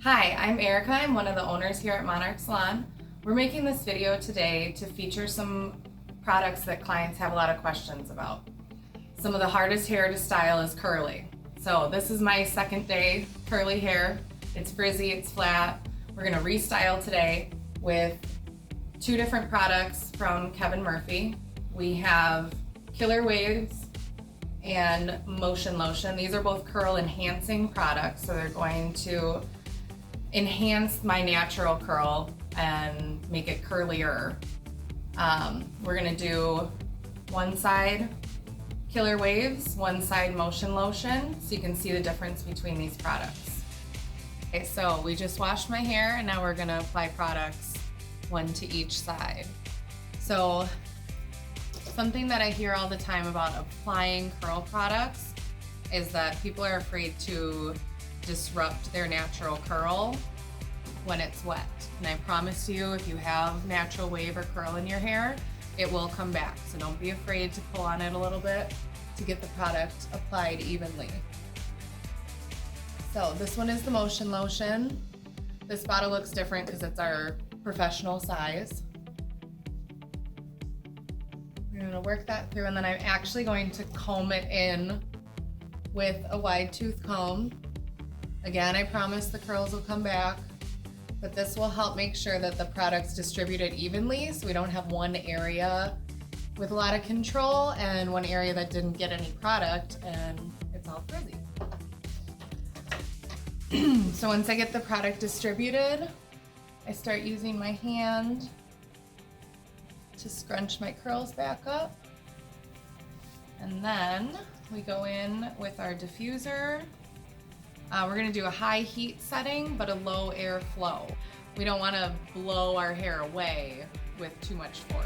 Hi, I'm Erica. I'm one of the owners here at Monarch Salon. We're making this video today to feature some products that clients have a lot of questions about. Some of the hardest hair to style is curly. So this is my second day curly hair. It's frizzy, it's flat. We're gonna restyle today with two different products from Kevin Murphy. We have Killer Waves and Motion Lotion. These are both curl enhancing products, so they're going to enhance my natural curl and make it curlier. We're gonna do one side Killer Waves, one side Motion Lotion, so you can see the difference between these products. Okay, so we just washed my hair and now we're gonna apply products one to each side. So something that I hear all the time about applying curl products is that people are afraid to disrupt their natural curl when it's wet. And I promise you, if you have natural wave or curl in your hair, it will come back. So don't be afraid to pull on it a little bit to get the product applied evenly. So this one is the Motion Lotion. This bottle looks different because it's our professional size. We're gonna work that through, and then I'm actually going to comb it in with a wide tooth comb. Again, I promise the curls will come back, but this will help make sure that the product's distributed evenly so we don't have one area with a lot of control and one area that didn't get any product and it's all frizzy. So once I get the product distributed, I start using my hand to scrunch my curls back up. And then we go in with our diffuser. We're gonna do a high heat setting, but a low air flow. We don't wanna blow our hair away with too much force.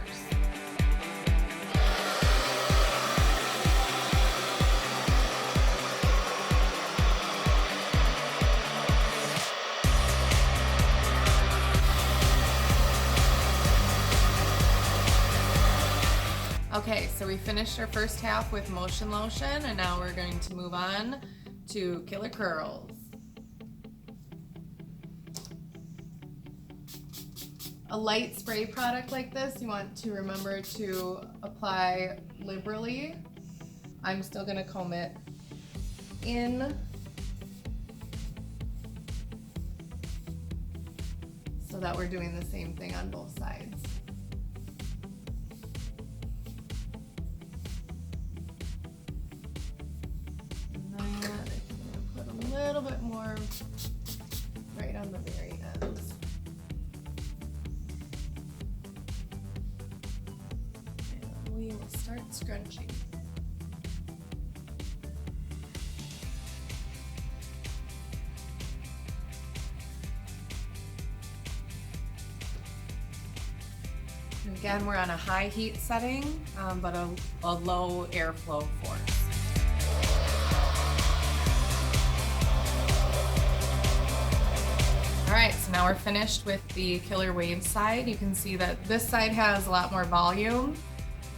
Okay, so we finished our first half with Motion Lotion, and now we're going to move on to Killer Curls. A light spray product like this, you want to remember to apply liberally. I'm still gonna comb it in so that we're doing the same thing on both sides. A little bit more right on the very end. And we will start scrunching. And again, we're on a high heat setting, but a low airflow force. Alright, so now we're finished with the Killer Wave side. You can see that this side has a lot more volume,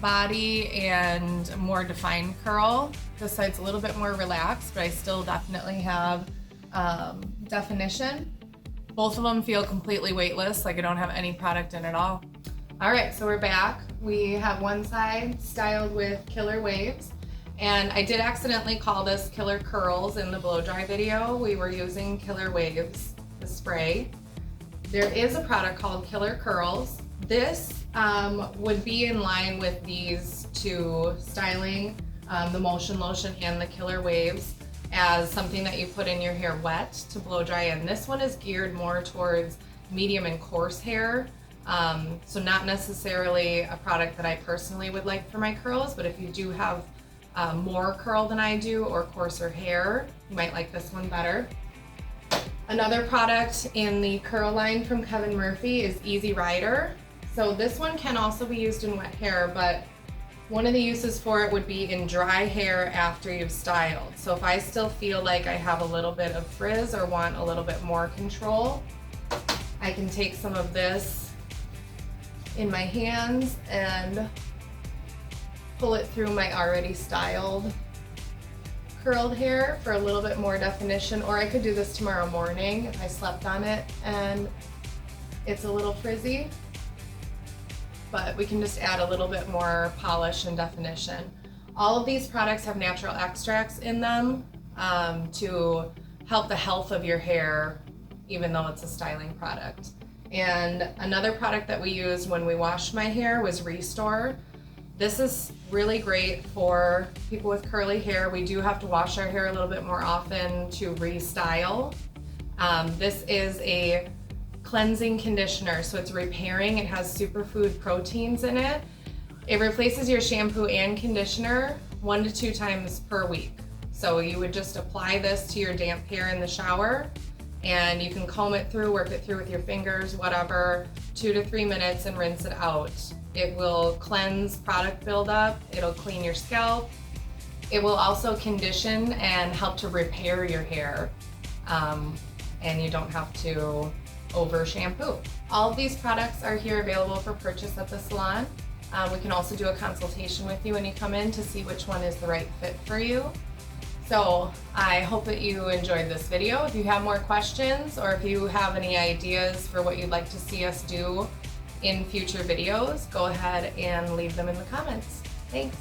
body, and more defined curl. This side's a little bit more relaxed, but I still definitely have definition. Both of them feel completely weightless, like I don't have any product in at all. Alright, so we're back. We have one side styled with Killer Waves, and I did accidentally call this Killer Curls in the blow dry video. We were using Killer Waves, the spray. There is a product called Killer Curls. This would be in line with these two styling, the Motion Lotion and the Killer Waves, as something that you put in your hair wet to blow dry. And this one is geared more towards medium and coarse hair. So not necessarily a product that I personally would like for my curls, but if you do have more curl than I do or coarser hair, you might like this one better. Another product in the curl line from Kevin Murphy is Easy Rider. So this one can also be used in wet hair, but one of the uses for it would be in dry hair after you've styled. So if I still feel like I have a little bit of frizz or want a little bit more control, I can take some of this in my hands and pull it through my already styled curled hair for a little bit more definition, or I could do this tomorrow morning if I slept on it and it's a little frizzy. But we can just add a little bit more polish and definition. All of these products have natural extracts in them to help the health of your hair, even though it's a styling product. And another product that we used when we washed my hair was Restore. This is really great for people with curly hair. We do have to wash our hair a little bit more often to restyle. This is a cleansing conditioner, so it's repairing. It has superfood proteins in it. It replaces your shampoo and conditioner 1 to 2 times per week. So you would just apply this to your damp hair in the shower, and you can comb it through, work it through with your fingers, whatever, 2 to 3 minutes and rinse it out. It will cleanse product buildup, it'll clean your scalp. It will also condition and help to repair your hair, and you don't have to over shampoo. All of these products are here available for purchase at the salon. We can also do a consultation with you when you come in to see which one is the right fit for you. So I hope that you enjoyed this video. If you have more questions, or if you have any ideas for what you'd like to see us do in future videos, go ahead and leave them in the comments. Thanks.